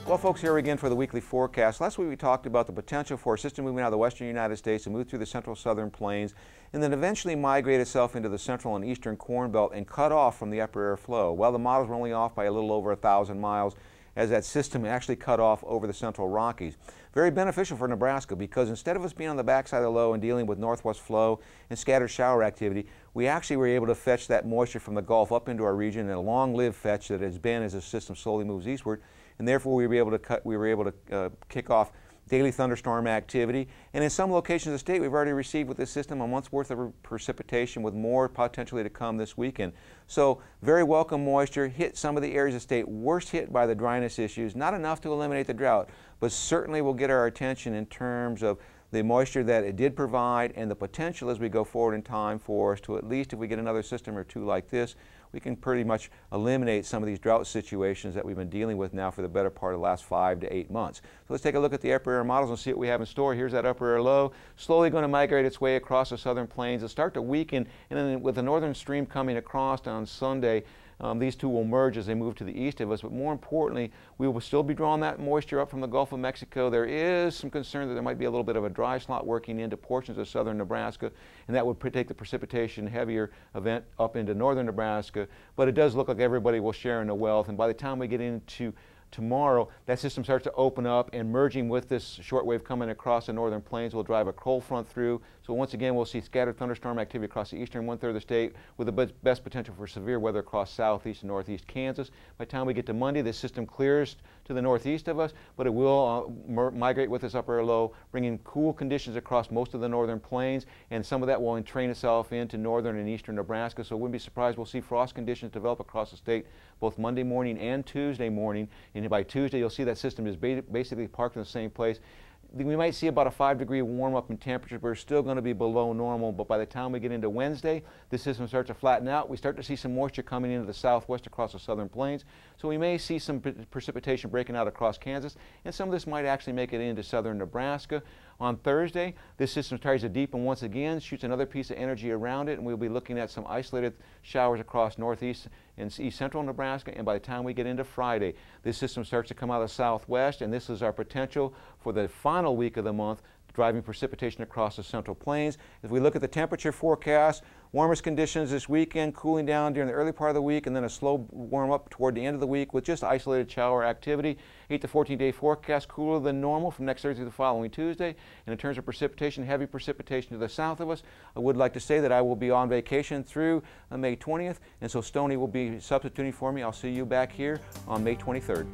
Well, folks, here again for the weekly forecast. Last week we talked about the potential for a system moving out of the western United States to move through the central southern plains and then eventually migrate itself into the central and eastern corn belt and cut off from the upper air flow. Well, the models were only off by a little over 1,000 miles as that system actually cut off over the central Rockies. Very beneficial for Nebraska because instead of us being on the backside of the low and dealing with northwest flow and scattered shower activity, we actually were able to fetch that moisture from the Gulf up into our region in a long-lived fetch that has been as the system slowly moves eastward, and therefore we were able to kick off daily thunderstorm activity. And in some locations of the state, we've already received with this system a month's worth of precipitation with more potentially to come this weekend. So very welcome moisture, hit some of the areas of the state worst hit by the dryness issues. Not enough to eliminate the drought, but certainly will get our attention in terms of the moisture that it did provide and the potential as we go forward in time for us to, at least if we get another system or two like this, we can pretty much eliminate some of these drought situations that we've been dealing with now for the better part of the last 5 to 8 months. So let's take a look at the upper air models and see what we have in store. Here's that upper air low, slowly going to migrate its way across the southern plains. It'll start to weaken, and then with the northern stream coming across on Sunday, these two will merge as they move to the east of us, but more importantly, we will still be drawing that moisture up from the Gulf of Mexico. There is some concern that there might be a little bit of a dry slot working into portions of southern Nebraska, and that would take the precipitation heavier event up into northern Nebraska, but it does look like everybody will share in the wealth, and by the time we get into tomorrow, that system starts to open up, and merging with this shortwave coming across the northern plains will drive a cold front through. So once again, we'll see scattered thunderstorm activity across the eastern one-third of the state with the best potential for severe weather across southeast and northeast Kansas. By the time we get to Monday, this system clears to the northeast of us, but it will migrate with this upper air low, bringing cool conditions across most of the northern plains, and some of that will entrain itself into northern and eastern Nebraska. So I wouldn't be surprised we'll see frost conditions develop across the state both Monday morning and Tuesday morning. And by Tuesday, you'll see that system is basically parked in the same place. We might see about a 5-degree warm up in temperature, but we're still going to be below normal. But by the time we get into Wednesday, this system starts to flatten out. We start to see some moisture coming into the southwest across the southern plains. So we may see some precipitation breaking out across Kansas, and some of this might actually make it into southern Nebraska. On Thursday, this system tries to deepen once again, shoots another piece of energy around it, and we'll be looking at some isolated showers across northeast and east central Nebraska. And by the time we get into Friday, this system starts to come out of the southwest, and this is our potential for the final week of the month, driving precipitation across the central plains. If we look at the temperature forecast, warmest conditions this weekend, cooling down during the early part of the week, and then a slow warm up toward the end of the week with just isolated shower activity. 8 to 14-day forecast, cooler than normal from next Thursday to the following Tuesday. And in terms of precipitation, heavy precipitation to the south of us. I would like to say that I will be on vacation through May 20th, and so Stoney will be substituting for me. I'll see you back here on May 23rd.